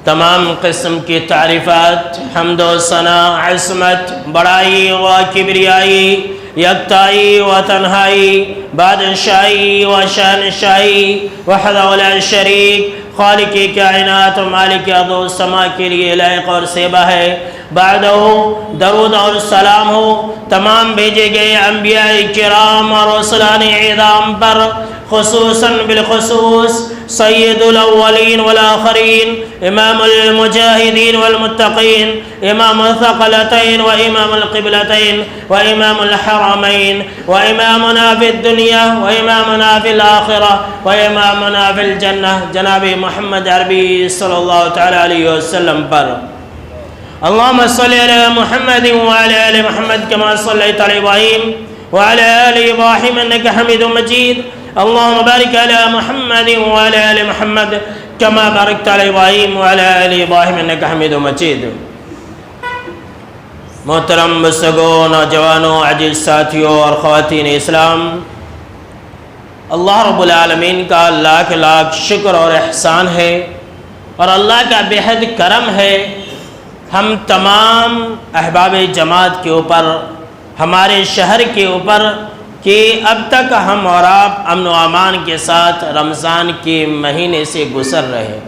تمام قسم کی تعریفات، حمد و ثنا، عصمت، بڑائی و کبریائی، یکتائی و تنہائی، بادشاہی و شہنشاہی وحدہ لا شریک، خالق کائنات و مالک ارض و سما کے لیے لائق اور سیبہ ہے۔ بعدہ درود اور سلام ہو تمام بھیجے گئے انبیاء کرام اور رسولان اعظام پر، خصوصاً بالخصوص سید الاولین والآخرین، امام المجاہدین والمتقین، امام الثقلتین و امام القبلتین و امام الحرمین و امامنا فی الدنیا و امامنا فی الآخرہ و امامنا فی الجنہ، جناب محمد عربی صلی اللہ تعالی علیہ وسلم پر۔ اللہم صلی علی محمد وعلی آل محمد کما صلیت علی ابراہیم وعلی آل ابراہیم انکا حمید مجید۔ اللہم بارک علی محمد وعلی آل محمد کما بارکت علی ابراہیم وعلی آل ابراہیم انکا حمید مجید۔ محترم بزرگوں، نوجوانوں، عزیز ساتھیوں اور خواتین اسلام، اللہ رب العالمین کا لاکھ لاکھ شکر اور احسان ہے اور اللہ کا بے حد کرم ہے ہم تمام احباب جماعت کے اوپر، ہمارے شہر کے اوپر، کہ اب تک ہم اور آپ امن و امان کے ساتھ رمضان کے مہینے سے گزر رہے۔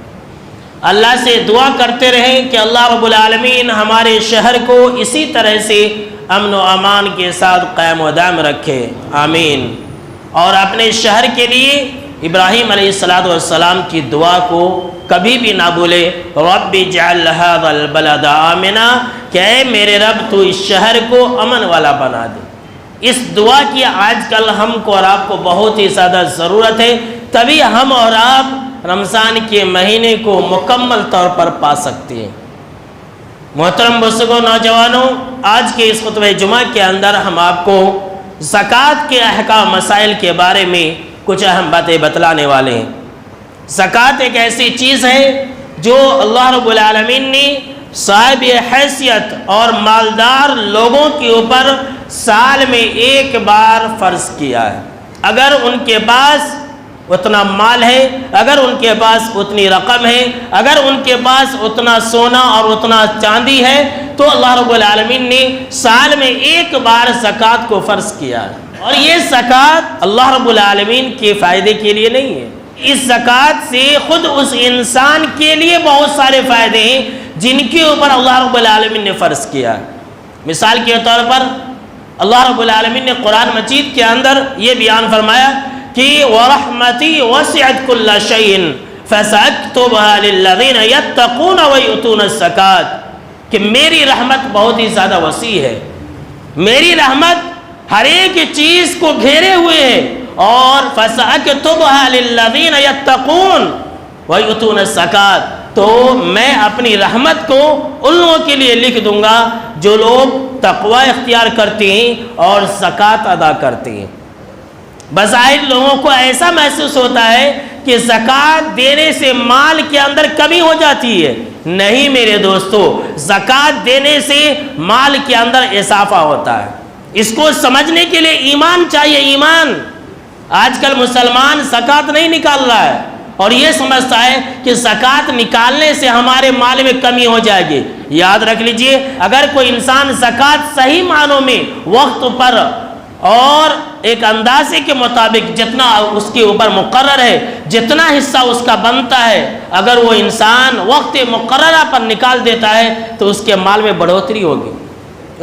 اللہ سے دعا کرتے رہیں کہ اللہ رب العالمین ہمارے شہر کو اسی طرح سے امن و امان کے ساتھ قائم و دائم رکھے، آمین۔ اور اپنے شہر کے لیے ابراہیم علیہ السلام کی دعا کو کبھی بھی نہ بھولے، رب اجعل ھذا البلد آمنا، کہ اے میرے رب تو اس شہر کو امن والا بنا دے۔ اس دعا کی آج کل ہم کو اور آپ کو بہت ہی زیادہ ضرورت ہے، تبھی ہم اور آپ رمضان کے مہینے کو مکمل طور پر پا سکتے ہیں۔ محترم بزرگوں، نوجوانوں، آج کے اس خطبہ جمعہ کے اندر ہم آپ کو زکوٰۃ کے احکام مسائل کے بارے میں کچھ اہم باتیں بتلانے والے ہیں۔ زکوٰۃ ایک ایسی چیز ہے جو اللہ رب العالمین نے صاحب حیثیت اور مالدار لوگوں کے اوپر سال میں ایک بار فرض کیا ہے۔ اگر ان کے پاس اتنا مال ہے، اگر ان کے پاس اتنی رقم ہے، اگر ان کے پاس اتنا سونا اور اتنا چاندی ہے، تو اللہ رب العالمین نے سال میں ایک بار زکوٰۃ کو فرض کیا ہے۔ اور یہ زکوٰۃ اللہ رب العالمین کے فائدے کے لیے نہیں ہے، اس زکوٰۃ سے خود اس انسان کے لیے بہت سارے فائدے ہیں جن کے اوپر اللہ رب العالمین نے فرض کیا ہے۔ مثال کے طور پر اللہ رب العالمین نے قرآن مجید کے اندر یہ بیان فرمایا کہ وَرَحْمَتِي وَسِعَتْ كُلَّ شَيْءٍ فَسَأَكْتُبُهَا لِلَّذِينَ يَتَّقُونَ وَيُؤْتُونَ الزَّكَاةَ، کہ میری رحمت بہت ہی زیادہ وسیع ہے، میری رحمت ہر ایک چیز کو گھیرے ہوئے ہے، اور فَسَأَكْتُبُهَا لِلَّذِينَ يَتَّقُونَ وَيُؤْتُونَ الزَّكَاةَ، تو میں اپنی رحمت کو ان لوگوں کے لیے لکھ دوں گا جو لوگ تقوی اختیار کرتے ہیں اور زکوٰۃ ادا کرتے ہیں۔ بظاہر لوگوں کو ایسا محسوس ہوتا ہے کہ زکوٰۃ دینے سے مال کے اندر کمی ہو جاتی ہے۔ نہیں میرے دوستو، زکوٰۃ دینے سے مال کے اندر اضافہ ہوتا ہے۔ اس کو سمجھنے کے لیے ایمان چاہیے، ایمان۔ آج کل مسلمان زکوٰۃ نہیں نکال رہا ہے اور یہ سمجھتا ہے کہ زکوٰۃ نکالنے سے ہمارے مال میں کمی ہو جائے گی۔ یاد رکھ لیجئے، اگر کوئی انسان زکوٰۃ صحیح معنوں میں وقت پر اور ایک اندازے کے مطابق جتنا اس کے اوپر مقرر ہے، جتنا حصہ اس کا بنتا ہے، اگر وہ انسان وقت مقررہ پر نکال دیتا ہے تو اس کے مال میں بڑھوتری ہوگی،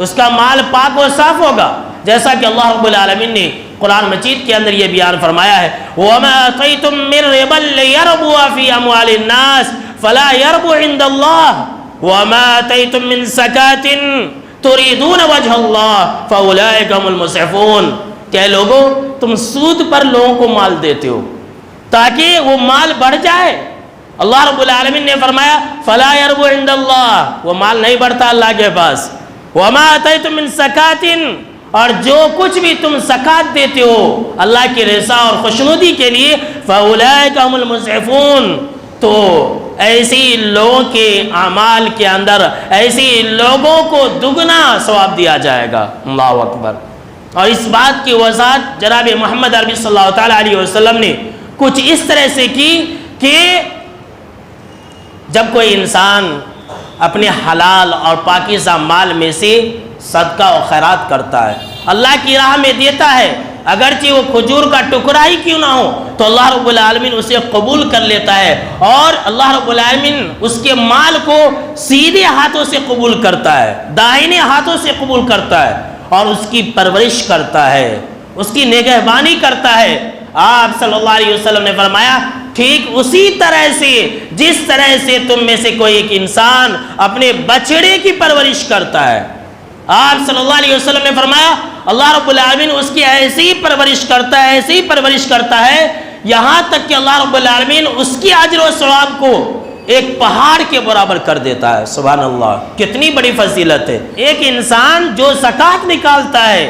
اس کا مال پاک و صاف ہوگا، جیسا کہ اللہ رب العالمین نے قرآن مجید کے اندر یہ بیان فرمایا ہے وَمَا آتَيْتُم مِّن رِّبًا لِّيَرْبُوَ فِي أَمْوَالِ النَّاسِ فَلَا يَرْبُو عِندَ اللَّهِ وَمَا آتَيْتُم مِّن زَكَاةٍ تُرِيدُونَ وَجْهَ اللَّهِ فَأُولَٰئِكَ هُمُ الْمُضْعِفُونَ، کہ لوگوں تم سود پر لوگوں کو مال دیتے ہو تاکہ وہ مال بڑھ جائے۔ اللہ رب العالمین نے فرمایا فَلَا يَرْبُو عِندَ اللَّهِ، وہ مال نہیں بڑھتا اللہ کے پاس۔ وَمَا آتَيْتُم مِّن زَكَاةٍ، اور جو کچھ بھی تم زکوٰۃ دیتے ہو اللہ کی رضا اور خوشنودی کے لیے، فَأُولَٰئِكَ هُمُ الْمُضْعِفُونَ، تو ایسی لوگوں کے اعمال کے اندر ایسی لوگوں کو دگنا ثواب دیا جائے گا۔ اللہ اکبر۔ اور اس بات کی وضاحت جناب محمد عربی صلی اللہ تعالیٰ علیہ وسلم نے کچھ اس طرح سے کی کہ کہ جب کوئی انسان زکوٰۃ دیتا ہے تو اس کے مال میں برکت آتی ہے، اور جب کوئی انسان زکوٰۃ دیتا ہے تو اس کے مال میں برکت آتی ہے۔ اور اس بات کی وضاحت جناب محمد عربی صلی اللہ تعالیٰ علیہ وسلم نے کچھ اس طرح سے کی کہ جب کوئی انسان اپنے حلال اور پاکیزہ مال میں سے صدقہ و خیرات کرتا ہے، اللہ کی راہ میں دیتا ہے، اگرچہ وہ کھجور کا ٹکڑا ہی کیوں نہ ہو، تو اللہ رب العالمین اسے قبول کر لیتا ہے، اور اللہ رب العالمین اس کے مال کو سیدھے ہاتھوں سے قبول کرتا ہے، دائنے ہاتھوں سے قبول کرتا ہے، اور اس کی پرورش کرتا ہے، اس کی نگہبانی کرتا ہے۔ آپ صلی اللہ علیہ وسلم نے فرمایا ٹھیک اسی طرح سے جس طرح سے تم میں سے کوئی ایک انسان اپنے بچڑے کی پرورش کرتا ہے، آپ صلی اللہ علیہ وسلم نے فرمایا اللہ رب العالمین اس کی ایسی پرورش کرتا ہے، ایسی پرورش کرتا ہے، یہاں تک کہ اللہ رب العالمین اس کی اجر و ثواب کو ایک پہاڑ کے برابر کر دیتا ہے۔ سبحان اللہ، کتنی بڑی فضیلت ہے۔ ایک انسان جو زکوٰۃ نکالتا ہے،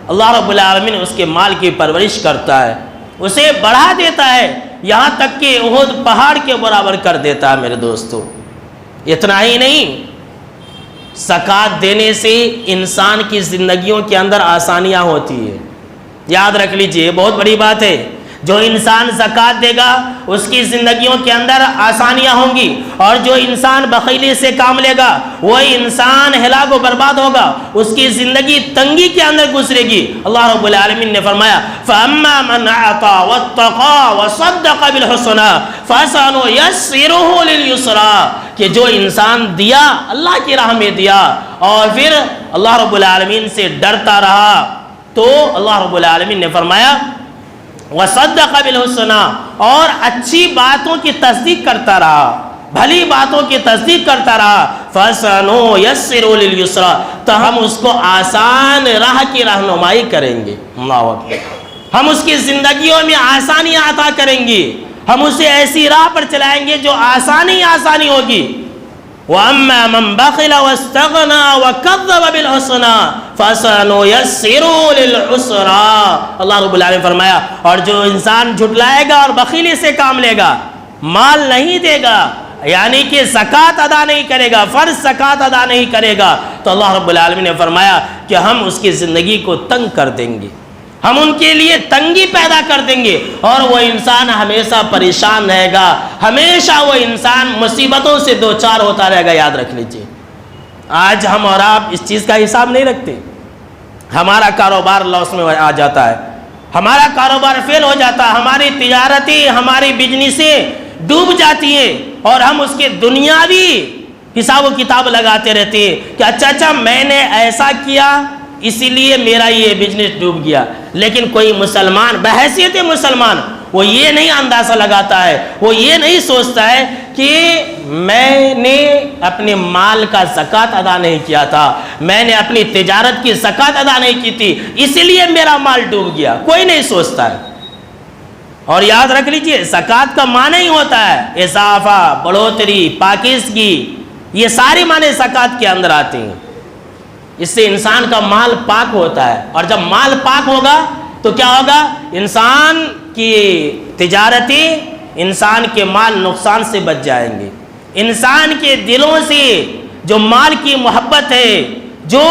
اللہ رب العالمین اس کے مال کی پرورش کرتا ہے، اسے بڑھا دیتا ہے، یہاں تک کہ احد پہاڑ کے برابر کر دیتا ہے۔ میرے دوستو، اتنا ہی نہیں، زکوٰۃ دینے سے انسان کی زندگیوں کے اندر آسانیاں ہوتی ہے۔ یاد رکھ لیجئے، یہ بہت بڑی بات ہے۔ جو انسان زکوٰۃ دے گا اس کی زندگیوں کے اندر آسانیاں ہوں گی، اور جو انسان بخیلی سے کام لے گا وہ انسان ہلاک و برباد ہوگا، اس کی زندگی تنگی کے اندر گزرے گی۔ اللہ رب العالمین نے فرمایا فَأَمَّا مَنْ أَعْطَى وَاتَّقَى وَصَدَّقَ بِالْحُسْنَى فَسَنُيَسِّرُهُ لِلْيُسْرَى، کہ جو انسان دیا، اللہ کی راہ میں دیا، اور پھر اللہ رب العالمین سے ڈرتا رہا، تو اللہ رب العالمین نے فرمایا وَصَدَّقَ بِالْحُسْنَى، اور اچھی باتوں کی تصدیق کرتا رہا، بھلی باتوں کی تصدیق کرتا رہا، فَسَنُيَسِّرُهُ لِلْيُسْرَى، تو ہم اس کو آسان راہ کی رہنمائی کریں گے۔ اللہ اکبر، ہم اس کی زندگیوں میں آسانیاں عطا کریں گے، ہم اسے ایسی راہ پر چلائیں گے جو آسانی ہوگی۔ وَأَمَّا مَنْ بَخِلَ وَاسْتَغْنَى وَكَذَّبَ بِالْحُسْنَى فَسَنُيَسِّرُهُ لِلْعُسْرَى، اللہ رب العالمین فرمایا اور جو انسان جھٹلائے گا اور بخیلی سے کام لے گا، مال نہیں دے گا، یعنی کہ زکوٰۃ ادا نہیں کرے گا، فرض زکوٰۃ ادا نہیں کرے گا، تو اللہ رب العالمین نے فرمایا کہ ہم اس کی زندگی کو تنگ کر دیں گے، ہم ان کے لیے تنگی پیدا کر دیں گے، اور وہ انسان ہمیشہ پریشان رہے گا، ہمیشہ وہ انسان مصیبتوں سے دوچار ہوتا رہے گا۔ یاد رکھ لیجئے، آج ہم اور آپ اس چیز کا حساب نہیں رکھتے، ہمارا کاروبار لاس میں آ جاتا ہے، ہمارا کاروبار فیل ہو جاتا ہے، ہماری تجارتیں، ہماری بزنسیں ڈوب جاتی ہیں، اور ہم اس کے دنیاوی حساب و کتاب لگاتے رہتے ہیں کہ اچھا میں نے ایسا کیا اسی لیے میرا یہ بزنس ڈوب گیا۔ لیکن کوئی مسلمان بحیثیت مسلمان وہ یہ نہیں اندازہ لگاتا ہے، وہ یہ نہیں سوچتا ہے کہ میں نے اپنے مال کا زکوٰۃ ادا نہیں کیا تھا، میں نے اپنی تجارت کی زکوٰۃ ادا نہیں کی تھی، اسی لیے میرا مال ڈوب گیا، کوئی نہیں سوچتا ہے۔ اور یاد رکھ لیجئے، زکوٰۃ کا معنی ہی ہوتا ہے اضافہ، بڑھوتری، پاکیزگی، یہ سارے معنی زکوٰۃ کے اندر آتے ہیں۔ اس سے انسان کا مال پاک ہوتا ہے، اور جب مال پاک ہوگا تو کیا ہوگا؟ انسان کی تجارتیں، انسان کے مال نقصان سے بچ جائیں گے، انسان کے دلوں سے جو مال کی محبت ہے، جو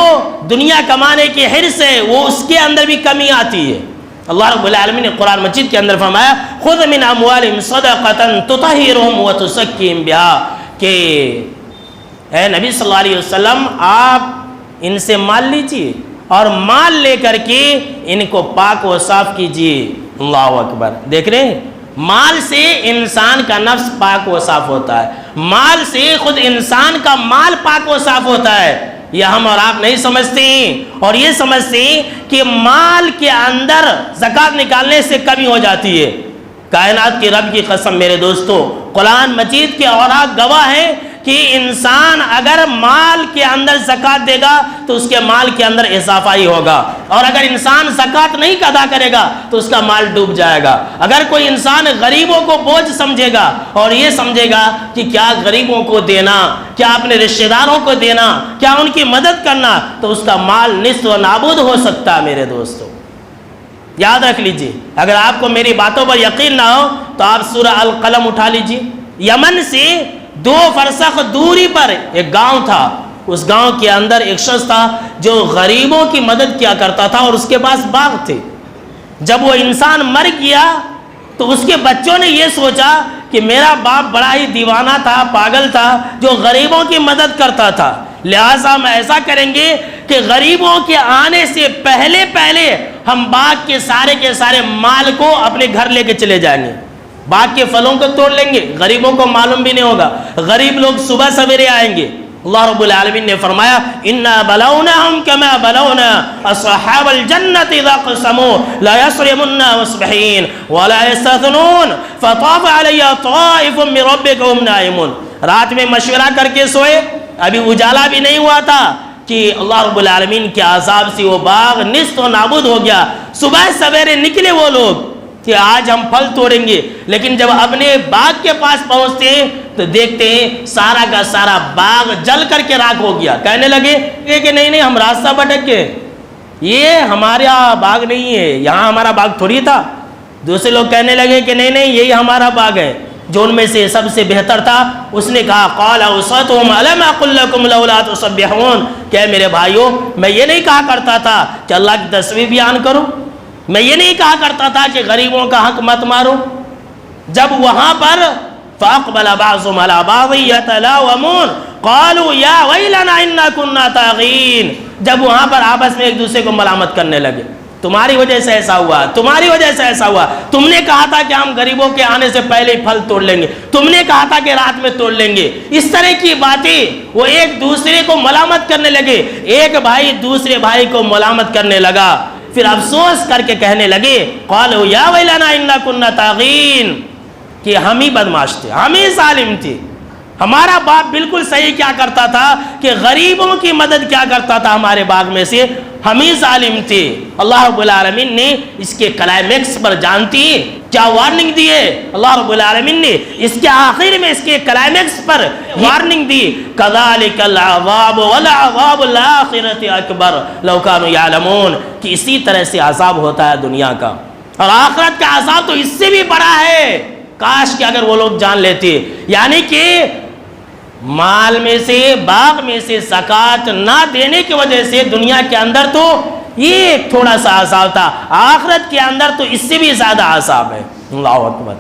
دنیا کمانے کی حرص ہے، وہ اس کے اندر بھی کمی آتی ہے۔ اللہ رب العالمین نے قرآن مجید کے اندر فرمایا خُذْ مِنْ أَمْوَالِهِمْ صَدَقَةً تُطَهِّرُهُمْ وَتُزَكِّيهِمْ بِهَا، کہ اے نبی صلی اللہ علیہ وسلم آپ ان سے مال لیجئے اور مال لے کر کے ان کو پاک و صاف کیجئے۔ اللہ اکبر، دیکھ رہے ہیں، مال سے انسان کا نفس پاک و صاف ہوتا ہے، مال سے خود انسان کا مال پاک و صاف ہوتا ہے۔ یہ ہم اور آپ نہیں سمجھتے ہیں، اور یہ سمجھتے ہیں کہ مال کے اندر زکوٰۃ نکالنے سے کمی ہو جاتی ہے۔ کائنات کے رب کی قسم میرے دوستو، قرآن مجید کے اوراق گواہ ہیں کہ انسان اگر مال کے اندر زکوٰۃ دے گا تو اس کے مال کے اندر اضافہ ہی ہوگا، اور اگر انسان زکوٰۃ نہیں ادا کرے گا تو اس کا مال ڈوب جائے گا۔ اگر کوئی انسان غریبوں کو بوجھ سمجھے گا اور یہ سمجھے گا کہ کیا غریبوں کو دینا، کیا اپنے رشتہ داروں کو دینا، کیا ان کی مدد کرنا، تو اس کا مال نصف و نابود ہو سکتا ہے۔ میرے دوستو یاد رکھ لیجئے، اگر آپ کو میری باتوں پر یقین نہ ہو تو آپ سورہ القلم اٹھا لیجئے۔ یمن سے 2 فرسخ دوری پر ایک گاؤں تھا، اس گاؤں کے اندر ایک شخص تھا جو غریبوں کی مدد کیا کرتا تھا، اور اس کے پاس باغ تھے۔ جب وہ انسان مر گیا تو اس کے بچوں نے یہ سوچا کہ میرا باپ بڑا ہی دیوانہ تھا، پاگل تھا، جو غریبوں کی مدد کرتا تھا، لہٰذا ہم ایسا کریں گے کہ غریبوں کے آنے سے پہلے ہم باغ کے سارے مال کو اپنے گھر لے کے چلے جائیں گے، باغ کے پھلوں کو توڑ لیں گے، غریبوں کو معلوم بھی نہیں ہوگا، غریب لوگ صبح سویرے آئیں گے۔ اللہ رب العالمین نے فرمایا اِنَّا بَلَوْنَهُمْ كَمَا بَلَوْنَا أَصْحَابَ الْجَنَّةِ إِذَا أَقْسَمُوا لَا يَصْرِمُنَّ مُصْبِحِينَ وَلَا يَسْتَثْنُونَ فَطَافَ عَلَيْهَا طَائِفٌ مِّن رَّبِّكَ وَهُمْ نَائِمُونَ۔ رات میں مشورہ کر کے سوئے، ابھی اجالا بھی نہیں ہوا تھا کہ اللہ رب العالمین کے عذاب سے وہ باغ نیست و نابود ہو گیا۔ صبح سویرے نکلے وہ لوگ کہ آج ہم پھل توڑیں گے، لیکن جب اپنے باغ کے پاس پہنچتے ہیں تو دیکھتے ہیں سارا کا سارا باغ جل کر کے راکھ ہو گیا۔ کہنے لگے کہ نہیں ہم راستہ بھٹک گئے، یہ ہمارا باغ نہیں ہے، یہاں ہمارا باغ تھوڑی تھا۔ دوسرے لوگ کہنے لگے کہ نہیں یہی ہمارا باغ ہے۔ جو ان میں سے سب سے بہتر تھا اس نے کہا قال اوصتهم الم اقل لكم لولا تسبحون، کہ میرے بھائیو میں یہ نہیں کہا کرتا تھا کہ اللہ کی تسبیح بیان کرو، میں یہ نہیں کہا کرتا تھا کہ غریبوں کا حق مت مارو۔ جب وہاں پر فاقبل بعضهم على بعض يتلاومون قالوا يا ويلنا انا كنا طاغين، جب وہاں پر آپس میں ایک دوسرے کو ملامت کرنے لگے، تمہاری وجہ سے ایسا ہوا، تمہاری وجہ سے ایسا ہوا، تم نے کہا تھا کہ ہم غریبوں کے آنے سے پہلے پھل توڑ لیں گے، تم نے کہا تھا کہ رات میں توڑ لیں گے۔ اس طرح کی باتیں وہ ایک دوسرے کو ملامت کرنے لگے، ایک بھائی دوسرے بھائی کو ملامت کرنے لگا، پھر افسوس کر کے کہنے لگے قالوا یا ویلنا انا کنا طاغین، کہ ہم ہی بدماش تھے، ہم ہی ظالم تھے، ہمارا باپ بالکل صحیح کیا کرتا تھا کہ غریبوں کی مدد کیا کرتا تھا ہمارے باغ میں سے، ہم ہی ظالم تھے۔ اللہ رب العالمین نے اس کے کلائمیکس پر جانتی کیا وارننگ دی ہے؟ اللہ رب العالمین نے اس کے آخر میں اس کے کلائمیکس پر وارننگ دی کذالک العذاب والعذاب الآخرۃ اکبر لو کانوا یعلمون، کہ اسی طرح سے عذاب ہوتا ہے دنیا کا، اور آخرت کا عذاب تو اس سے بھی بڑا ہے، کاش کہ اگر وہ لوگ جان لیتے۔ یعنی کہ مال میں سے باغ میں سے زکوٰۃ نہ دینے کی وجہ سے دنیا کے اندر تو یہ تھوڑا سا عذاب تھا، آخرت کے اندر تو اس سے بھی زیادہ عذاب ہے۔ اللہ اکبر،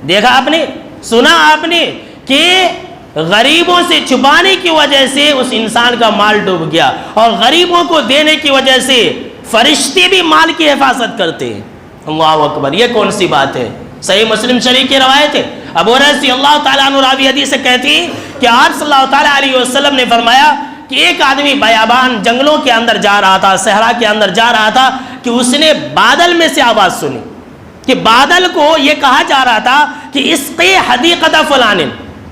دیکھا آپ نے، سنا آپ نے کہ غریبوں سے چھپانے کی وجہ سے اس انسان کا مال ڈوب گیا، اور غریبوں کو دینے کی وجہ سے فرشتے بھی مال کی حفاظت کرتے ہیں۔ اللہ اکبر، یہ کون سی بات ہے؟ صحیح مسلم شریف کی روایت ہے، ابو ہریرہ رضی اللہ تعالیٰ عنہ راوی حدیث سے کہتی ہیں کہ آپ صلی اللہ تعالیٰ علیہ وسلم نے فرمایا کہ ایک آدمی بیابان جنگلوں کے اندر جا رہا تھا، صحرا کے اندر جا رہا تھا، کہ اس نے بادل میں سے آواز سنی، کہ بادل کو یہ کہا جا رہا تھا کہ اسقی حدیقۃ فلان،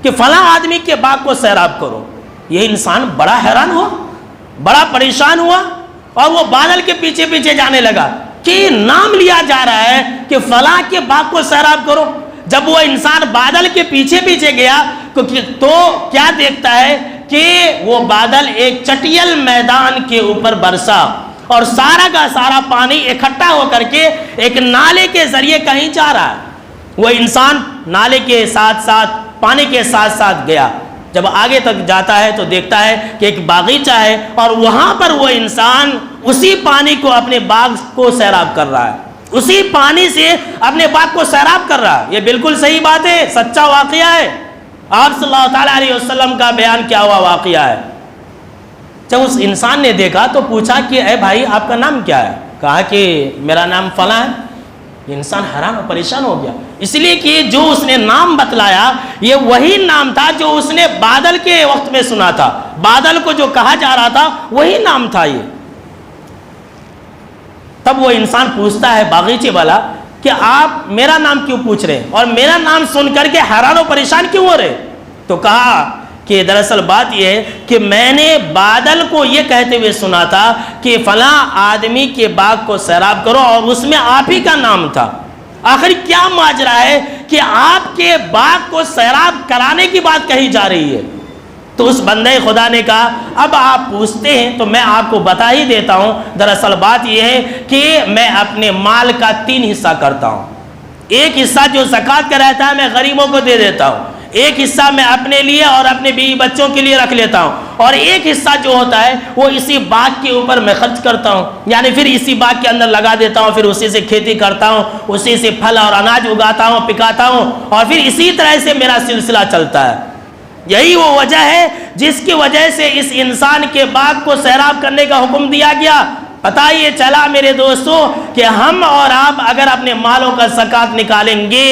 کہ فلاں آدمی کے باغ کو سیراب کرو۔ یہ انسان بڑا حیران ہوا، بڑا پریشان ہوا، اور وہ بادل کے پیچھے پیچھے جانے لگا کہ نام لیا جا رہا ہے کہ فلاں کے باغ کو سیراب کرو۔ جب وہ انسان بادل کے پیچھے پیچھے گیا تو کیا دیکھتا ہے کہ وہ بادل ایک چٹیل میدان کے اوپر برسا، اور سارا کا سارا پانی اکٹھا ہو کر کے ایک نالے کے ذریعے کہیں جا رہا ہے۔ وہ انسان نالے کے ساتھ ساتھ پانی کے ساتھ ساتھ گیا، جب آگے تک جاتا ہے تو دیکھتا ہے کہ ایک باغیچہ ہے، اور وہاں پر وہ انسان اسی پانی کو اپنے باغ کو سیراب کر رہا ہے، اسی پانی سے اپنے باغ کو سیراب کر رہا ہے۔ یہ بالکل صحیح بات ہے، سچا واقعہ ہے، آپ صلی اللہ تعالیٰ علیہ وسلم کا بیان کیا ہوا واقعہ ہے۔ جب اس انسان نے دیکھا تو پوچھا کہ اے بھائی آپ کا نام کیا ہے؟ کہا کہ میرا نام فلاں ہے۔ یہ انسان حیران و پریشان ہو گیا، اس لیے کہ جو اس نے نام بتلایا یہ وہی نام تھا جو اس نے بادل کے وقت میں سنا تھا، بادل کو جو کہا جا رہا تھا وہی نام تھا یہ۔ تب وہ انسان پوچھتا ہے باغیچے والا کہ آپ میرا نام کیوں پوچھ رہے ہیں، اور میرا نام سن کر کے حیران و پریشان کیوں ہو رہے؟ تو کہا کہ دراصل بات یہ ہے کہ میں نے بادل کو یہ کہتے ہوئے سنا تھا کہ فلاں آدمی کے باغ کو سیراب کرو، اور اس میں آپ ہی کا نام تھا۔ آخر کیا ماجرا ہے کہ آپ کے باغ کو سیراب کرانے کی بات کہی جا رہی ہے؟ تو اس بندے خدا نے کہا اب آپ پوچھتے ہیں تو میں آپ کو بتا ہی دیتا ہوں، دراصل بات یہ ہے کہ میں اپنے مال کا 3 حصہ کرتا ہوں۔ ایک حصہ جو زکوٰۃ کا رہتا ہے میں غریبوں کو دے دیتا ہوں، ایک حصہ میں اپنے لیے اور اپنے بیوی بچوں کے لیے رکھ لیتا ہوں، اور ایک حصہ جو ہوتا ہے وہ اسی باغ کے اوپر میں خرچ کرتا ہوں، یعنی پھر اسی باغ کے اندر لگا دیتا ہوں، پھر اسی سے کھیتی کرتا ہوں، اسی سے پھل اور اناج اگاتا ہوں، پکاتا ہوں، اور پھر اسی طرح سے میرا سلسلہ چلتا ہے۔ یہی وہ وجہ ہے جس کی وجہ سے اس انسان کے باغ کو سیراب کرنے کا حکم دیا گیا۔ پتہ یہ چلا میرے دوستو کہ ہم اور آپ اگر اپنے مالوں کا زکوٰۃ نکالیں گے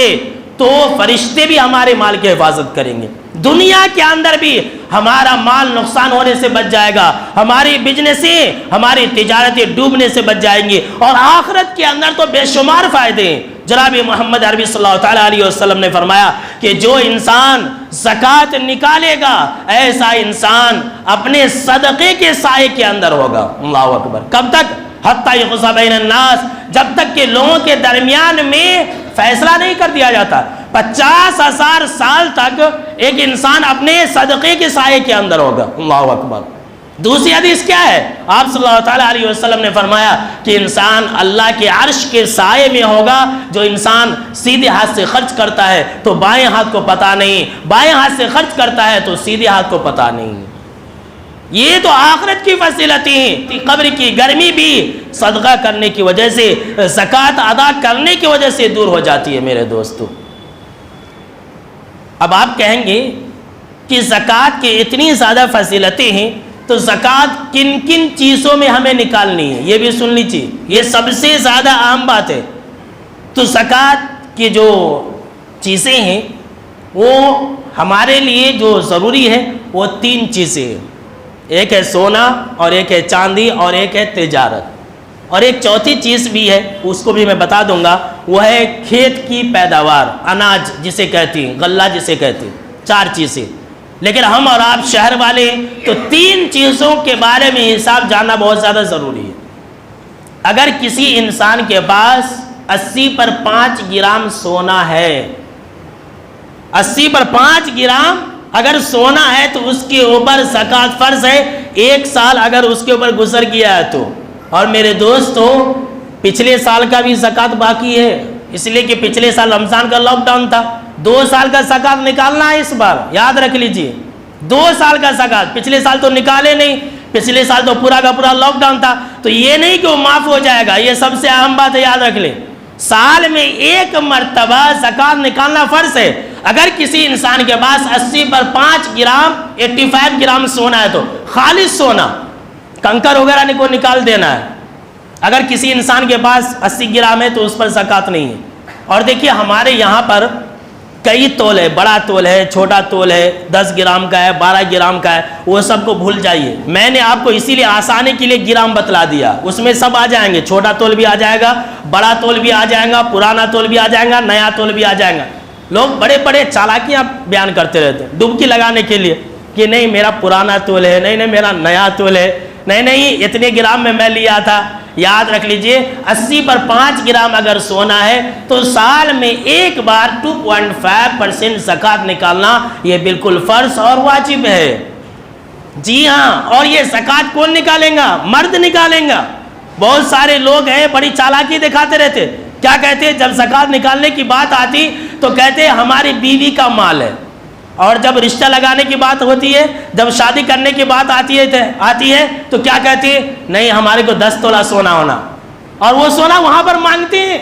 تو فرشتے بھی ہمارے مال کی حفاظت کریں گے، دنیا کے اندر بھی ہمارا مال نقصان ہونے سے بچ جائے گا، ہماری بزنسیں، ہماری تجارتیں ڈوبنے سے بچ جائیں گی، اور آخرت کے اندر تو بے شمار فائدے ہیں۔ جناب محمد عربی صلی اللہ تعالیٰ علیہ وسلم نے فرمایا کہ جو انسان زکوٰۃ نکالے گا ایسا انسان اپنے صدقے کے سائے کے اندر ہوگا۔ اللہ اکبر۔ کب تک؟ حتیٰ یقضی بین الناس، جب تک کہ لوگوں کے درمیان میں فیصلہ نہیں کر دیا جاتا۔ 50,000 سال تک ایک انسان اپنے صدقے کے سائے کے اندر ہوگا۔ اللہ اکبر۔ دوسری حدیث کیا ہے؟ آپ صلی اللہ تعالیٰ علیہ وسلم نے فرمایا کہ انسان اللہ کے عرش کے سائے میں ہوگا۔ جو انسان سیدھے ہاتھ سے خرچ کرتا ہے تو بائیں ہاتھ کو پتہ نہیں، بائیں ہاتھ سے خرچ کرتا ہے تو سیدھے ہاتھ کو پتہ نہیں۔ یہ تو آخرت کی فضیلتیں ہیں۔ قبر کی گرمی بھی صدقہ کرنے کی وجہ سے، زکوٰۃ ادا کرنے کی وجہ سے دور ہو جاتی ہے میرے دوستو۔ اب آپ کہیں گے کہ زکوٰۃ کی اتنی زیادہ فضیلتیں ہیں تو زکوٰۃ کن کن چیزوں میں ہمیں نکالنی ہے یہ بھی سن لیجیے، یہ سب سے زیادہ اہم بات ہے۔ تو زکوٰۃ کی جو چیزیں ہیں وہ ہمارے لیے جو ضروری ہے وہ 3 چیزیں ہیں، ایک ہے سونا، اور ایک ہے چاندی، اور ایک ہے تجارت، اور ایک چوتھی چیز بھی ہے اس کو بھی میں بتا دوں گا، وہ ہے کھیت کی پیداوار، اناج جسے کہتے ہیں، غلہ جسے کہتے ہیں۔ 4 چیزیں، لیکن ہم اور آپ شہر والے تو 3 چیزوں کے بارے میں حساب جاننا بہت زیادہ ضروری ہے۔ اگر کسی انسان کے پاس 80 پر 5 گرام سونا ہے، 80 پر 5 گرام اگر سونا ہے تو اس کے اوپر زکوٰۃ فرض ہے۔ 1 سال اگر اس کے اوپر گزر گیا ہے تو، اور میرے دوستو پچھلے سال کا بھی زکوٰۃ باقی ہے، اس لیے کہ پچھلے سال رمضان کا لاک ڈاؤن تھا، 2 سال کا زکوٰۃ نکالنا ہے اس بار، یاد رکھ لیجئے 2 سال کا زکوٰۃ۔ پچھلے سال تو نکالے نہیں، پچھلے سال تو پورا کا پورا لاک ڈاؤن تھا، تو یہ نہیں کہ وہ معاف ہو جائے گا، یہ سب سے اہم بات ہے، یاد رکھ لیں۔ سال میں 1 مرتبہ زکوٰۃ نکالنا فرض ہے۔ اگر کسی انسان کے پاس 80 پر 5 گرام 85 گرام سونا ہے تو خالص سونا، کنکر وغیرہ کو نکال دینا ہے۔ اگر کسی انسان کے پاس 80 گرام ہے تو اس پر زکوٰۃ نہیں ہے۔ اور دیکھیے ہمارے یہاں پر کئی تول ہے، بڑا تول ہے، چھوٹا تول ہے، 10 گرام کا ہے، 12 گرام کا ہے، وہ سب کو بھول جائیے۔ میں نے آپ کو اسی لیے آسانی کے لیے گرام بتلا دیا، اس میں سب آ جائیں گے، چھوٹا تول بھی آ جائے گا، بڑا تول بھی آ جائے گا، پرانا تول بھی آ جائے گا، نیا تول بھی آ جائے گا۔ لوگ بڑے بڑے چالاکیاں بیان کرتے رہتے ہیں ڈبکی لگانے کے لیے کہ نہیں میرا پرانا تول ہے، نہیں میرا نیا تول ہے، نہیں اتنے گرام میں لیا تھا۔ یاد رکھ لیجئے 80 پر 5 گرام اگر سونا ہے تو سال میں 1 بار 2.5% زکوٰۃ نکالنا یہ بالکل فرض اور واجب ہے۔ جی ہاں، اور یہ زکوٰۃ کون نکالیں گا؟ مرد نکالیں گا۔ بہت سارے لوگ ہیں بڑی چالاکی دکھاتے رہتے، کیا کہتے ہیں جب زکوٰۃ نکالنے کی بات آتی تو کہتے ہماری بیوی کا مال ہے، اور جب رشتہ لگانے کی بات ہوتی ہے، جب شادی کرنے کی بات آتی ہے تو کیا کہتی ہے؟ نہیں ہمارے کو 10 تولہ سونا ہونا، اور وہ سونا وہاں پر مانگتے ہیں،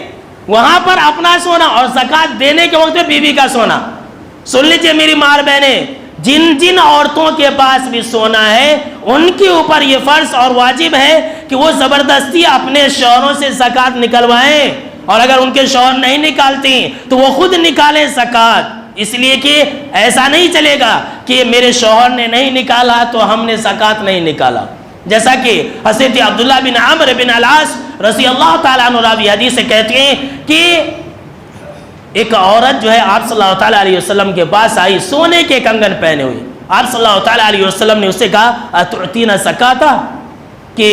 وہاں پر اپنا سونا، اور زکوٰۃ دینے کے وقت بیوی کا سونا۔ سن لیجئے میری ماں بہنیں، جن عورتوں کے پاس بھی سونا ہے ان کے اوپر یہ فرض اور واجب ہے کہ وہ زبردستی اپنے شوہروں سے زکوٰۃ نکلوائیں، اور اگر ان کے شوہر نہیں نکالتے تو وہ خود نکالیں زکوٰۃ۔ اس لیے کہ ایسا نہیں چلے گا کہ میرے شوہر نے نہیں نکالا تو ہم نے زکوٰۃ نہیں نکالا۔ جیسا کہ حضرت عبداللہ بن عمرو بن العاص رضی اللہ تعالیٰ عنہ راوی حدیث سے کہتے ہیں کہ ایک عورت جو ہے آپ صلی اللہ تعالیٰ علیہ وسلم کے پاس آئی سونے کے کنگن پہنے ہوئی۔ آپ صلی اللہ تعالیٰ علیہ وسلم نے اس سے کہا اتعطینا زکاۃ، کہ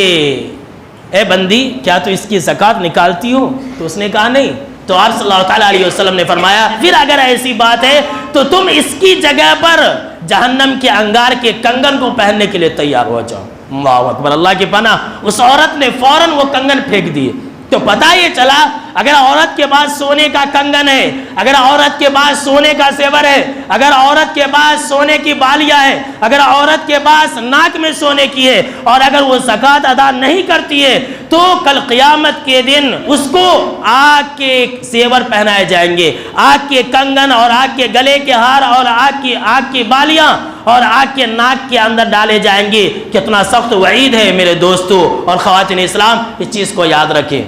اے بندی کیا تو اس کی زکوٰۃ نکالتی ہو؟ تو اس نے کہا نہیں۔ تو آپ صلی اللہ تعالیٰ علیہ وسلم نے فرمایا پھر اگر ایسی بات ہے تو تم اس کی جگہ پر جہنم کے انگار کے کنگن کو پہننے کے لیے تیار ہو جاؤ۔ اللہ اکبر، اللہ کی پناہ، اس عورت نے فوراً وہ کنگن پھینک دیے۔ تو پتہ یہ چلا اگر عورت کے پاس سونے کا کنگن ہے، اگر عورت کے پاس سونے کا زیور ہے، اگر عورت کے پاس سونے کی بالیاں ہے، اگر عورت کے پاس ناک میں سونے کی ہے، اور اگر وہ زکوٰۃ ادا نہیں کرتی ہے تو کل قیامت کے دن اس کو آگ کے زیور پہنائے جائیں گے، آگ کے کنگن اور آگ کے گلے کے ہار اور آگ کی بالیاں اور آگ کے ناک کے اندر ڈالے جائیں گے۔ کتنا سخت وعید ہے میرے دوستو اور خواتین اسلام، اس چیز کو یاد رکھیں۔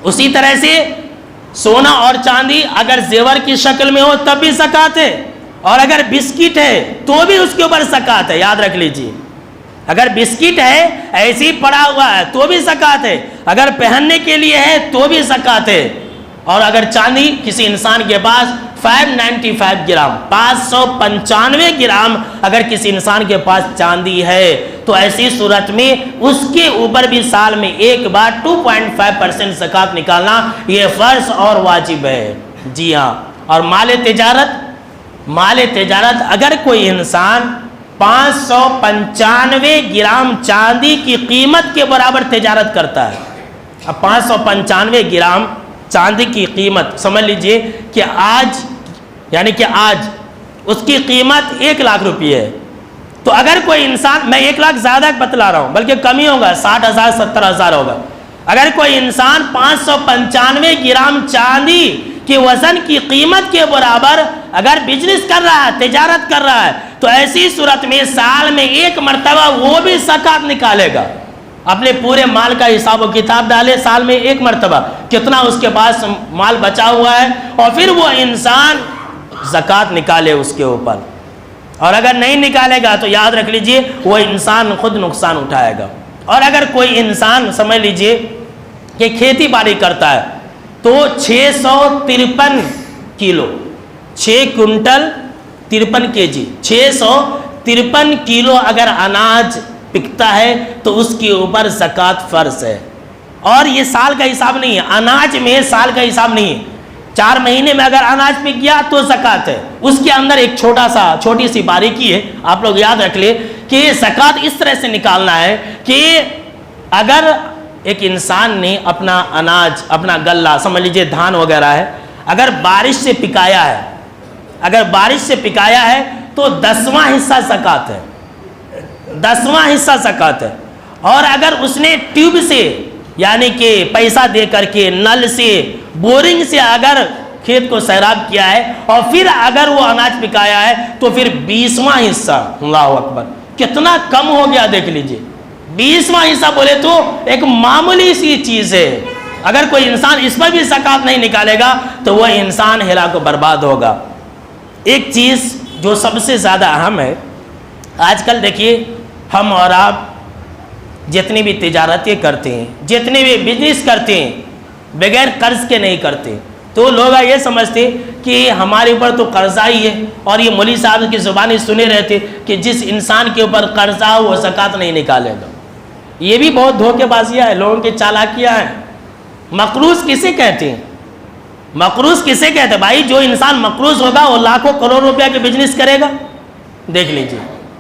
اسی طرح سے سونا اور چاندی اگر زیور کی شکل میں ہو تب بھی زکوٰۃ ہے، اور اگر بسکٹ ہے تو بھی اس کے اوپر زکوٰۃ ہے، یاد رکھ لیجیے۔ اگر بسکٹ ہے ایسے ہی پڑا ہوا ہے تو بھی زکوٰۃ ہے، اگر پہننے کے لیے ہے تو بھی زکوٰۃ ہے۔ اور اگر چاندی کسی انسان کے پاس 595 گرام 595 گرام اگر کسی انسان کے پاس چاندی ہے تو ایسی صورت میں اس کے اوپر بھی سال میں ایک بار 2.5% زکوٰۃ نکالنا یہ فرض اور واجب ہے۔ جی ہاں، اور مال تجارت اگر کوئی انسان 595 گرام چاندی کی قیمت کے برابر تجارت کرتا ہے، اب 595 گرام چاندی کی قیمت سمجھ لیجئے کہ آج اس کی قیمت 1 لاکھ روپیے ہے، تو اگر کوئی انسان، میں 1 لاکھ زیادہ بتلا رہا ہوں بلکہ کم ہی ہوگا، 60,000 70,000 ہوگا، اگر کوئی انسان 595 گرام چاندی کے وزن کی قیمت کے برابر اگر بزنس کر رہا ہے، تجارت کر رہا ہے، تو ایسی صورت میں سال میں 1 مرتبہ وہ بھی زکوٰۃ نکالے گا۔ اپنے پورے مال کا حساب و کتاب ڈالے، سال میں 1 مرتبہ کتنا اس کے پاس مال بچا ہوا ہے، اور پھر وہ انسان زکوٰۃ نکالے اس کے اوپر۔ اور اگر نہیں نکالے گا تو یاد رکھ لیجئے وہ انسان خود نقصان اٹھائے گا۔ اور اگر کوئی انسان سمجھ لیجئے کہ کھیتی باڑی کرتا ہے تو 653 کلو 6 کنٹل 53 kg 653 کلو اگر اناج بکتا ہے تو اس کے اوپر زکوٰۃ فرض ہے۔ اور یہ سال کا حساب نہیں ہے، اناج میں سال کا حساب نہیں ہے، 4 مہینے میں اگر اناج بک گیا تو زکوٰۃ ہے۔ اس کے اندر ایک چھوٹی سی باریکی ہے، آپ لوگ یاد رکھ لیں کہ زکوٰۃ اس طرح سے نکالنا ہے کہ اگر ایک انسان نے اپنا اناج، اپنا غلہ سمجھ لیجئے دھان وغیرہ ہے، اگر بارش سے پکایا ہے تو 10واں حصہ زکوٰۃ ہے، 10واں حصہ زکوٰۃ ہے۔ اور اگر اس نے ٹیوب سے یعنی کہ پیسہ دے کر کے نل سے بورنگ سے اگر کھیت کو سیراب کیا ہے اور پھر اگر وہ اناج پکایا ہے تو پھر 20واں حصہ، اللہ اکبر کتنا کم ہو گیا دیکھ لیجئے، 20واں حصہ بولے تو ایک معمولی سی چیز ہے۔ اگر کوئی انسان اس پر بھی زکوٰۃ نہیں نکالے گا تو وہ انسان ہلاک و برباد ہوگا۔ ایک چیز جو سب سے زیادہ اہم ہے، آج کل دیکھیے ہم اور آپ جتنی بھی تجارتیں کرتے ہیں، جتنے بھی بزنس کرتے ہیں، بغیر قرض کے نہیں کرتے، تو لوگ یہ سمجھتے کہ ہمارے اوپر تو قرضہ ہی ہے، اور یہ مولوی صاحب کی زبانی سنے رہتے کہ جس انسان کے اوپر قرضہ ہو وہ زکوٰۃ نہیں نکالے گا۔ یہ بھی بہت دھوکے بازیاں ہیں، لوگوں کی چالاکیاں ہیں۔ مقروض کسے کہتے ہیں؟ مقروض کسے کہتے ہیں بھائی؟ جو انسان مقروض ہوگا وہ لاکھوں کروڑ روپیہ کے بزنس کرے گا۔ دیکھ لیجئے،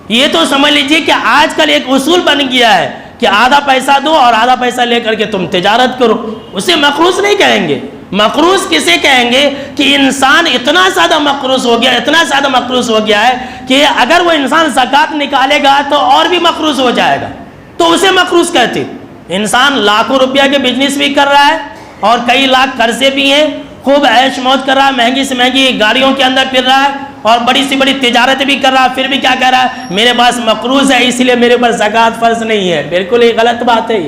یہ تو سمجھ لیجئے کہ آج کل ایک اصول بن گیا ہے کہ آدھا پیسہ دو اور آدھا پیسہ لے کر کے تم تجارت کرو، اسے مقروض نہیں کہیں گے۔ مقروض کسے کہیں گے کہ انسان اتنا زیادہ مقروض ہو گیا ہے کہ اگر وہ انسان زکوٰۃ نکالے گا تو اور بھی مقروض ہو جائے گا، تو اسے مقروض کہتے۔ انسان لاکھوں روپیہ کے بزنس بھی کر رہا ہے اور کئی لاکھ قرضے بھی ہیں، خوب عیش موج کر رہا ہے، مہنگی سے مہنگی گاڑیوں کے اندر پھر رہا ہے اور بڑی سی بڑی تجارت بھی کر رہا ہے، پھر بھی کیا کہہ رہا ہے؟ میرے پاس مقروض ہے اس لیے میرے پر زکوٰۃ فرض نہیں ہے۔ بالکل ہی غلط بات ہے،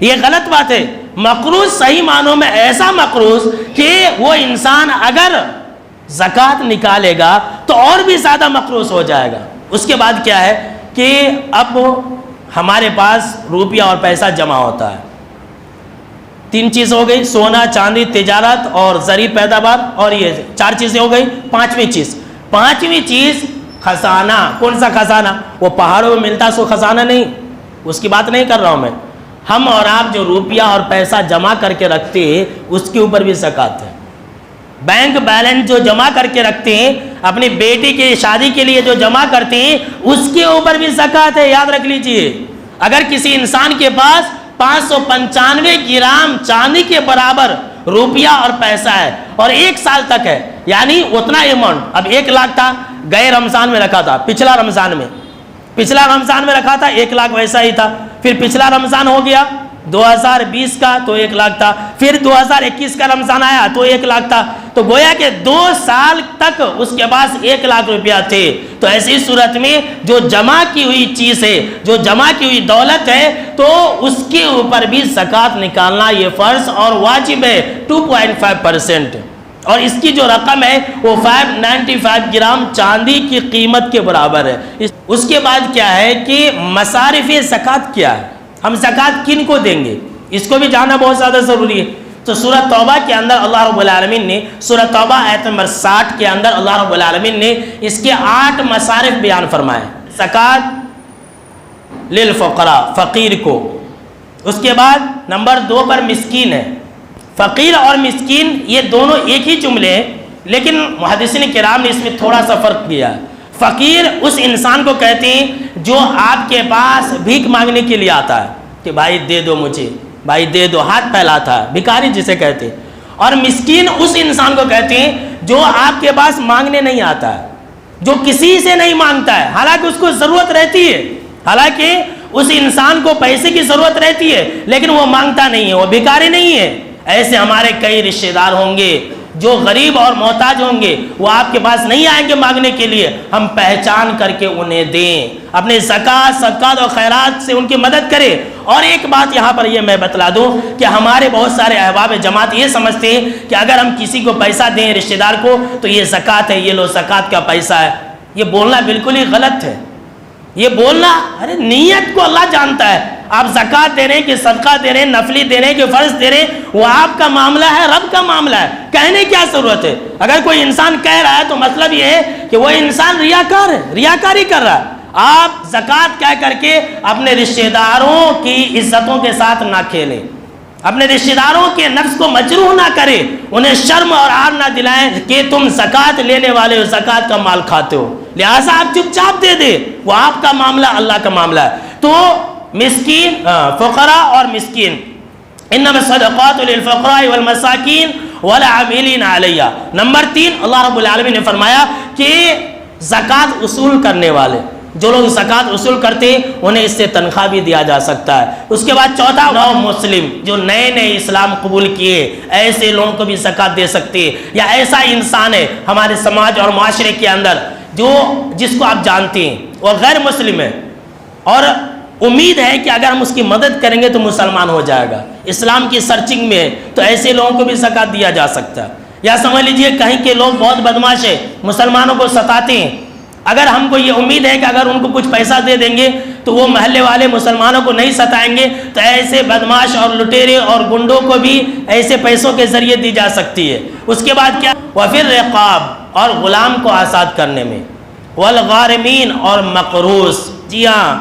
یہ غلط بات ہے۔ مقروض صحیح معنوں میں ایسا مقروض کہ وہ انسان اگر زکوٰۃ نکالے گا تو اور بھی زیادہ مقروض ہو جائے گا۔ اس کے بعد کیا ہے کہ اب ہمارے پاس روپیہ اور پیسہ جمع ہوتا ہے، 3 چیز ہو گئی، سونا چاندی تجارت اور زرعی پیداوار، اور یہ 4 چیزیں ہو گئی۔ 5ویں چیز خزانہ۔ کون سا خزانہ؟ وہ پہاڑوں میں ملتا سو خزانہ نہیں، اس کی بات نہیں کر رہا ہوں میں۔ ہم اور آپ جو روپیہ اور پیسہ جمع کر کے رکھتے ہیں اس کے اوپر بھی زکوٰۃ ہے۔ بینک بیلنس جو جمع کر کے رکھتے ہیں، اپنی بیٹی کی شادی کے لیے جو جمع کرتے ہیں اس کے اوپر بھی زکوٰۃ ہے، یاد رکھ لیجئے۔ اگر کسی انسان کے پاس 595 گرام چاندی کے برابر روپیہ اور پیسہ ہے، اور 1 سال تک ہے، یعنی اتنا اماؤنٹ. اب 1 لاکھ تھا، گئے رمضان میں رکھا تھا، پچھلا رمضان میں رکھا تھا 1 لاکھ ویسا ہی تھا. پھر پچھلا رمضان ہو گیا 2020 کا تو 1 لاکھ تھا، پھر 2021 کا رمضان آیا تو 1 لاکھ تھا. تو گویا کہ 2 سال تک اس کے پاس 1 لاکھ روپیہ تھے. تو ایسی صورت میں جو جمع کی ہوئی چیز ہے، جو جمع کی ہوئی دولت ہے، تو اس کے اوپر بھی زکوٰۃ نکالنا یہ فرض اور واجب ہے 2.5%. اور اس کی جو رقم ہے وہ 595 گرام چاندی کی قیمت کے برابر ہے. اس کے بعد کیا ہے کہ مصارف زکوٰۃ کیا ہے، ہم زکوٰۃ کن کو دیں گے، اس کو بھی جاننا بہت زیادہ ضروری ہے. تو سورہ توبہ کے اندر اللہ رب العالمین نے، سورہ توبہ آیت نمبر 60 کے اندر اللہ رب العالمین نے اس کے 8 مصارف بیان فرمائے. زکوٰۃ للفقراء، فقیر کو. اس کے بعد نمبر 2 پر مسکین ہے. فقیر اور مسکین یہ دونوں ایک ہی جملے ہیں، لیکن محدثین کرام نے اس میں تھوڑا سا فرق کیا ہے. فقیر اس انسان کو کہتے ہیں جو آپ کے پاس بھیک مانگنے کے لیے آتا ہے کہ بھائی دے دو مجھے، بھائی دے دو، ہاتھ پھیلاتا ہے، بھکاری جسے کہتے ہیں. اور مسکین اس انسان کو کہتے ہیں جو آپ کے پاس مانگنے نہیں آتا ہے، جو کسی سے نہیں مانگتا ہے، حالانکہ اس کو ضرورت رہتی ہے، حالانکہ اس انسان کو پیسے کی ضرورت رہتی ہے، لیکن وہ مانگتا نہیں ہے، وہ بھکاری نہیں ہے. ایسے ہمارے کئی رشتہ دار ہوں گے جو غریب اور محتاج ہوں گے، وہ آپ کے پاس نہیں آئیں گے مانگنے کے لیے. ہم پہچان کر کے انہیں دیں، اپنے زکوٰۃ، صدقات اور خیرات سے ان کی مدد کریں. اور ایک بات یہاں پر یہ میں بتلا دوں کہ ہمارے بہت سارے احباب جماعت یہ سمجھتے ہیں کہ اگر ہم کسی کو پیسہ دیں رشتہ دار کو تو یہ زکوٰۃ ہے، یہ لو زکوٰۃ کا پیسہ ہے. یہ بولنا بالکل ہی غلط ہے. یہ بولنا، ارے نیت کو اللہ جانتا ہے. آپ زکوٰۃ دے رہے ہیں کہ صدقہ دے رہے ہیں، نفلی دے رہے ہیں کہ فرض دے رہے ہیں، وہ آپ کا معاملہ ہے، رب کا معاملہ ہے. کہنے کیا ضرورت ہے؟ اگر کوئی انسان کہہ رہا ہے تو مطلب یہ ہے کہ وہ انسان ریاکار ہے، ریاکاری کر رہا ہے. آپ زکوٰۃ کہہ کر کے اپنے رشتہ داروں کی عزتوں کے ساتھ نہ کھیلیں، اپنے رشتہ داروں کے نفس کو مجروح نہ کریں، انہیں شرم اور عار نہ دلائیں کہ تم زکوٰۃ لینے والے ہو، زکوٰۃ کا مال کھاتے ہو، لہٰذا آپ چپ چاپ دے دیں. وہ آپ کا معاملہ، اللہ کا معاملہ ہے. تو مسکین، فقراء اور مسکین، انما الصدقات للفقراء والمساکین والعاملین علیہا. نمبر 3 اللہ رب العالمین نے فرمایا کہ زکوٰۃ وصول کرنے والے، جو لوگ زکوٰۃ وصول کرتے ہیں انہیں اس سے تنخواہ بھی دیا جا سکتا ہے. اس کے بعد چوتھا، نو مسلم جو نئے نئے اسلام قبول کیے، ایسے لوگوں کو بھی زکوٰۃ دے سکتے ہیں. یا ایسا انسان ہے ہمارے سماج اور معاشرے کے اندر جس کو آپ جانتے ہیں وہ غیر مسلم ہے، اور امید ہے کہ اگر ہم اس کی مدد کریں گے تو مسلمان ہو جائے گا، اسلام کی سرچنگ میں ہے، تو ایسے لوگوں کو بھی زکوٰۃ دیا جا سکتا ہے. یا سمجھ لیجئے کہیں کے لوگ بہت بدماش ہیں، مسلمانوں کو ستاتے ہیں، اگر ہم کو یہ امید ہے کہ اگر ان کو کچھ پیسہ دے دیں گے تو وہ محلے والے مسلمانوں کو نہیں ستائیں گے، تو ایسے بدماش اور لٹیرے اور گنڈوں کو بھی ایسے پیسوں کے ذریعے دی جا سکتی ہے. اس کے بعد کیا، وفی الرقاب اور غلام کو آزاد کرنے میں، والغارمین اور مقروض. جی ہاں،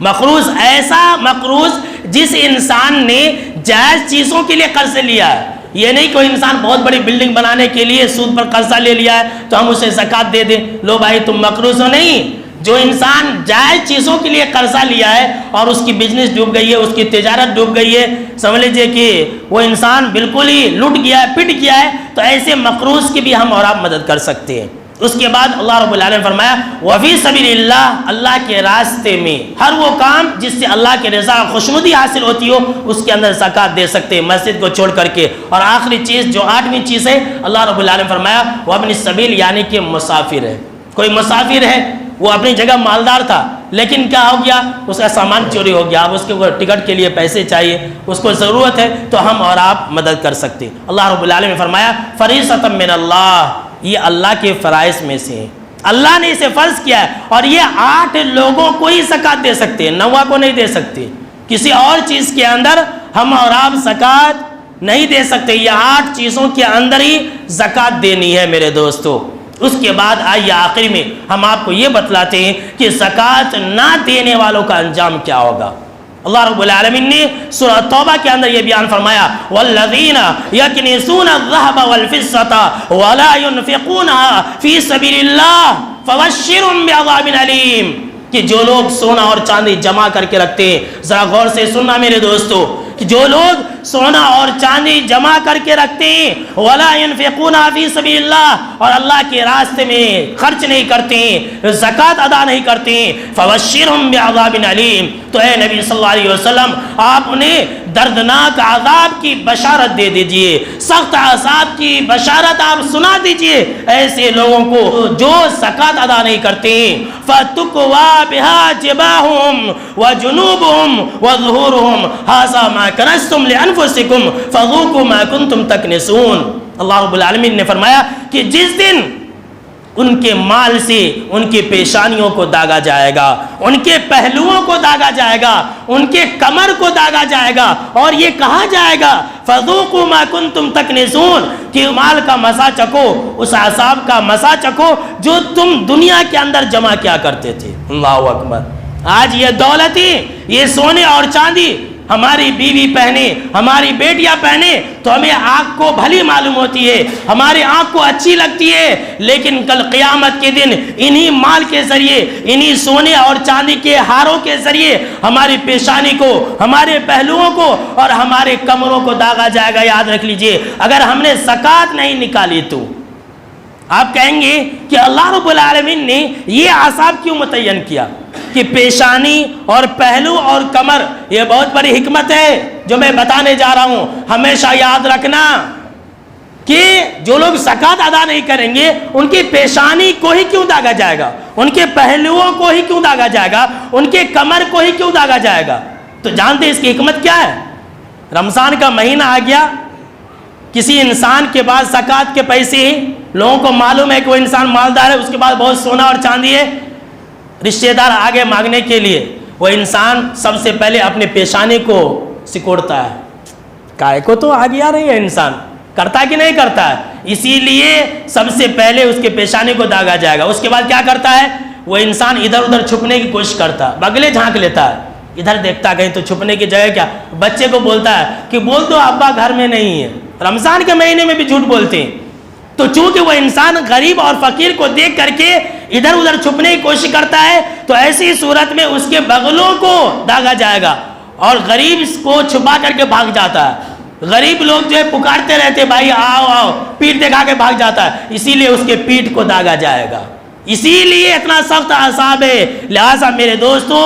مقروض ایسا مقروض جس انسان نے جائز چیزوں کے لیے قرض لیا ہے. یہ نہیں کوئی انسان بہت بڑی بلڈنگ بنانے کے لیے سود پر قرضہ لے لیا ہے تو ہم اسے زکوٰۃ دے دیں، لو بھائی تم مقروض ہو. نہیں، جو انسان جائز چیزوں کے لیے قرضہ لیا ہے اور اس کی بزنس ڈوب گئی ہے، اس کی تجارت ڈوب گئی ہے، سمجھ لیجئے کہ وہ انسان بالکل ہی لٹ گیا ہے، پٹ گیا ہے، تو ایسے مقروض کی بھی ہم اور آپ مدد کر سکتے ہیں. اس کے بعد اللہ رب العالمین نے فرمایا وفی سبیل اللہ، اللہ کے راستے میں ہر وہ کام جس سے اللہ کے رضا خوشنودی حاصل ہوتی ہو اس کے اندر زکوٰۃ دے سکتے ہیں، مسجد کو چھوڑ کر کے. اور آخری چیز جو 8ویں چیز ہے، اللہ رب العالمین نے فرمایا وابن السبیل، یعنی کہ مسافر ہے. کوئی مسافر ہے، وہ اپنی جگہ مالدار تھا لیکن کیا ہو گیا، اس کا سامان چوری ہو گیا، اب اس کے ٹکٹ کے لیے پیسے چاہیے، اس کو ضرورت ہے، تو ہم اور آپ مدد کر سکتے ہیں. اللہ رب العالمین نے فرمایا فریضۃ من اللہ، یہ اللہ کے فرائض میں سے ہے، اللہ نے اسے فرض کیا ہے، اور یہ 8 لوگوں کو ہی زکوٰۃ دے سکتے ہیں، 9 کو نہیں دے سکتے. کسی اور چیز کے اندر ہم اور آپ زکوٰۃ نہیں دے سکتے، یہ 8 چیزوں کے اندر ہی زکوٰۃ دینی ہے میرے دوستو. اس کے بعد آئیے آخری میں ہم آپ کو یہ بتلاتے ہیں کہ زکوٰۃ نہ دینے والوں کا انجام کیا ہوگا. اللہ رب العالمین نے سورہ توبہ کے اندر یہ بیان فرمایا والذین یکنزون الذهب والفضة ولا ينفقونها فی سبیل اللہ فبشرهم بعذاب علیم. کہ جو لوگ سونا اور چاندی جمع کر کے رکھتے ہیں، ذرا غور سے سننا میرے دوستو، کہ جو لوگ سونا اور چاندی جمع کر کے رکھتے ہیں ولا ينفقون فی سبیل اللہ اور اللہ کے راستے میں خرچ نہیں کرتے ہیں، زکوٰۃ ادا نہیں کرتے ہیں، فبشرہم بعذاب علیم، تو اے نبی صلی اللہ علیہ وسلم آپ انہیں دردناک عذاب کی بشارت دے دیجئے، سخت عذاب کی بشارت آپ سنا دیجئے ایسے لوگوں کو جو زکوٰۃ ادا نہیں کرتے ہیں۔ فَتُقْوَى بِهَا جِبَاهُهُمْ وَجُنُوبُهُمْ وَظُهُورُهُمْ هَذَا مَا كَنَزْتُمْ لِأَنفُسِكُمْ فَذُوقُوا مَا كُنتُمْ تَكْنِزُونَ۔ اللہ رب العالمین نے فرمایا کہ جس دن ان کے مال سے ان کی پیشانیوں کو داغا جائے گا، ان کے پہلوؤں کو داغا جائے گا، ان کے کمر کو داغا جائے گا، اور یہ کہا جائے گا فَذُوقُوا مَا كُنتُمْ تَكْنِزُونَ کہ مال کا مزہ چکو، اس عذاب کا مزہ چکو جو تم دنیا کے اندر جمع کیا کرتے تھے۔ اللہ اکبر۔ آج یہ دولتیں، یہ سونے اور چاندی ہماری بیوی پہنے، ہماری بیٹیاں پہنے تو ہمیں آنکھ کو بھلی معلوم ہوتی ہے، ہماری آنکھ کو اچھی لگتی ہے، لیکن کل قیامت کے دن انہی مال کے ذریعے، انہی سونے اور چاندی کے ہاروں کے ذریعے ہماری پیشانی کو، ہمارے پہلوؤں کو اور ہمارے کمروں کو داغا جائے گا۔ یاد رکھ لیجئے اگر ہم نے زکوٰۃ نہیں نکالی تو آپ کہیں گے کہ اللہ رب العالمین نے یہ عذاب کیوں متعین کیا کہ پیشانی اور پہلو اور کمر، یہ بہت بڑی حکمت ہے جو میں بتانے جا رہا ہوں۔ ہمیشہ یاد رکھنا کہ جو لوگ زکوٰۃ ادا نہیں کریں گے ان کی پیشانی کو ہی کیوں داغا جائے گا، ان کے پہلوؤں کو ہی کیوں داغا جائے گا، ان کے کمر کو ہی کیوں داغا جائے گا؟ تو جانتے اس کی حکمت کیا ہے؟ رمضان کا مہینہ آ گیا، کسی انسان کے پاس زکوٰۃ کے پیسے ہی، لوگوں کو معلوم ہے کہ وہ انسان مالدار ہے، اس کے پاس بہت سونا اور چاندی ہے، رشتہ دار آگے مانگنے کے لیے وہ انسان سب سے پہلے اپنے پیشانی کو سکوڑتا ہے۔ کائے کو تو آگے آ رہی ہے، انسان کرتا ہے کہ نہیں کرتا ہے؟ اسی لیے سب سے پہلے اس کے پیشانی کو داغا جائے گا۔ اس کے بعد کیا کرتا ہے؟ وہ انسان ادھر ادھر چھپنے کی کوشش کرتا ہے، بغلے جھانک لیتا ہے، ادھر دیکھتا کہیں تو چھپنے کی جگہ کیا، بچے کو بولتا ہے کہ بول دو ابا گھر میں نہیں ہے۔ رمضان کے مہینے میں بھی جھوٹ بولتے ہیں۔ تو چونکہ وہ انسان غریب اور فقیر کو دیکھ کر کے ادھر ادھر چھپنے کی کوشش کرتا ہے تو ایسی صورت میں اس کے بغلوں کو داغا جائے گا اور غریب اس کو چھپا کر کے بھاگ جاتا ہے۔ غریب لوگ جو ہے پکارتے رہتے بھائی آؤ آؤ، پیٹھ دکھا کے بھاگ جاتا ہے، اسی لیے اس کے پیٹھ کو داغا جائے گا، اسی لیے اتنا سخت عذاب ہے۔ لہٰذا میرے دوستو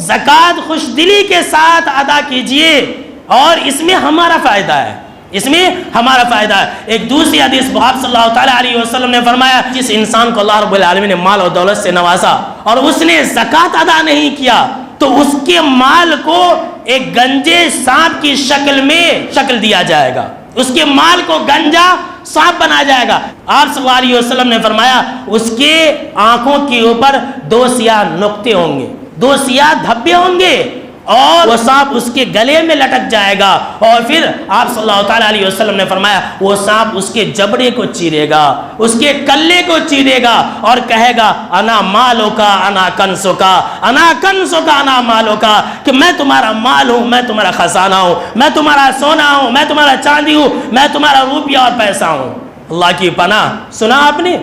زکوٰۃ خوش دلی کے ساتھ ادا کیجئے اور اس میں ہمارا فائدہ ہے، اس میں ہمارا فائدہ ہے۔ ایک دوسری حدیث آپ صلی اللہ تعالیٰ علیہ وسلم نے فرمایا جس انسان کو اللہ رب العالمین نے مال اور دولت سے نوازا اور اس نے زکوٰۃ ادا نہیں کیا تو اس کے مال کو ایک گنجے سانپ کی شکل میں شکل دیا جائے گا، اس کے مال کو گنجا سانپ بنا جائے گا۔ آپ صلی اللہ علیہ وسلم نے فرمایا اس کے آنکھوں کے اوپر 2 سیاہ نقطے ہوں گے، 2 سیاہ دھبے ہوں گے اور وہ سانپ اس کے گلے میں لٹک جائے گا، اور پھر آپ صلی اللہ تعالیٰ علیہ وسلم نے فرمایا وہ سانپ اس کے جبڑے کو چیرے گا، اس کے کلے کو چیرے گا اور کہے گا انا مالو کا انا کنسو کا انا کنسو کا انا مالو کا، کہ میں تمہارا مال ہوں، میں تمہارا خزانہ ہوں، میں تمہارا سونا ہوں، میں تمہارا چاندی ہوں، میں تمہارا روپیہ اور پیسہ ہوں۔ اللہ کی پناہ، سنا آپ نے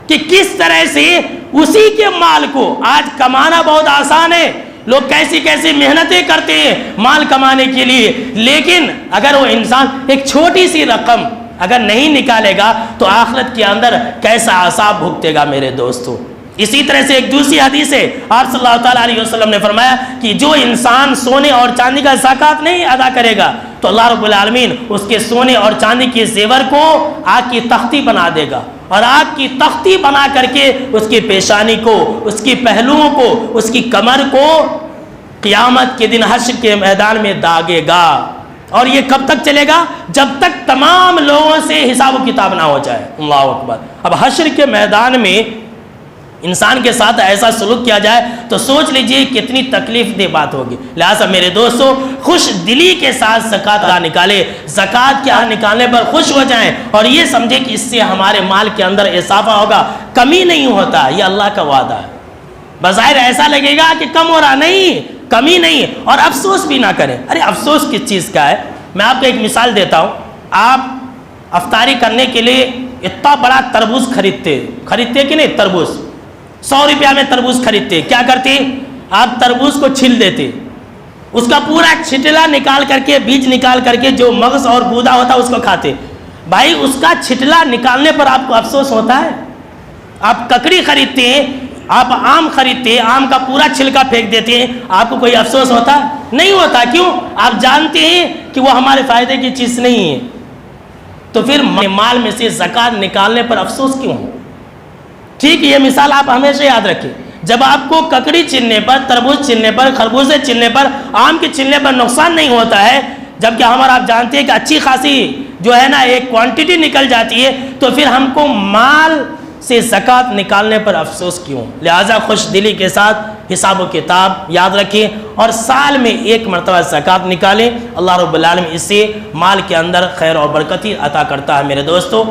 کہ کس طرح سے اسی کے مال کو آج کمانا بہت آسان ہے، لوگ کیسی کیسی محنتیں کرتے ہیں مال کمانے کے لیے، لیکن اگر وہ انسان ایک چھوٹی سی رقم اگر نہیں نکالے گا تو آخرت کے اندر کیسا عذاب بھگتے گا میرے دوستو۔ اسی طرح سے ایک دوسری حدیث ہے، آپ صلی اللہ تعالیٰ علیہ وسلم نے فرمایا کہ جو انسان سونے اور چاندی کا زکوٰۃ نہیں ادا کرے گا تو اللہ رب العالمین اس کے سونے اور چاندی کے زیور کو آگ کی تختی بنا دے گا، اور آگ کی تختی بنا کر کے اس کی پیشانی کو، اس کی پہلوؤں کو، اس کی کمر کو قیامت کے دن حشر کے میدان میں داغے گا۔ اور یہ کب تک چلے گا؟ جب تک تمام لوگوں سے حساب و کتاب نہ ہو جائے۔ اللہ اکبر۔ اب حشر کے میدان میں انسان کے ساتھ ایسا سلوک کیا جائے تو سوچ لیجئے کتنی تکلیف دہ بات ہوگی۔ لہٰذا میرے دوستو خوش دلی کے ساتھ زکوٰۃ ادا نکالے، زکوٰۃ کیا نکالنے پر خوش ہو جائیں اور یہ سمجھے کہ اس سے ہمارے مال کے اندر اضافہ ہوگا، کمی نہیں ہوتا، یہ اللہ کا وعدہ ہے۔ بظاہر ایسا لگے گا کہ کم ہو رہا، نہیں، کمی نہیں، اور افسوس بھی نہ کریں۔ ارے افسوس کس چیز کا ہے؟ میں آپ کو ایک مثال دیتا ہوں۔ آپ افطاری کرنے کے لیے اتنا بڑا تربوز خریدتے کہ نہیں؟ تربوز 100 روپیہ میں تربوز خریدتے، کیا کرتے؟ آپ تربوز کو چھیل دیتے، اس کا پورا چھٹلا نکال کر کے، بیج نکال کر کے جو مغز اور گودا ہوتا ہے اس کو کھاتے. بھائی اس کا چھٹلا نکالنے پر آپ کو افسوس ہوتا ہے؟ آپ ککڑی خریدتے ہیں، آپ آم خریدتے ہیں، آم کا پورا چھلکا پھینک دیتے ہیں، آپ کو کوئی افسوس ہوتا ہے؟ نہیں ہوتا. کیوں؟ آپ جانتے ہیں کہ وہ ہمارے فائدے کی چیز نہیں ہے. تو پھر مال میں سے زکوٰۃ نکالنے پر افسوس کیوں؟ ٹھیک، یہ مثال آپ ہمیشہ یاد رکھیں. جب آپ کو ککڑی چننے پر، تربوز چننے پر، خربوزے چننے پر، آم کے چننے پر نقصان نہیں ہوتا ہے، جبکہ ہمارا آپ جانتے ہیں کہ اچھی خاصی جو ہے نا ایک کوانٹٹی نکل جاتی ہے، تو پھر ہم کو مال سے زکوٰۃ نکالنے پر افسوس کیوں؟ لہٰذا خوش دلی کے ساتھ حساب و کتاب یاد رکھیں اور سال میں ایک مرتبہ زکوٰۃ نکالیں. اللہ رب العالمین اس سے مال کے اندر خیر و برکتی عطا کرتا ہے میرے دوستو.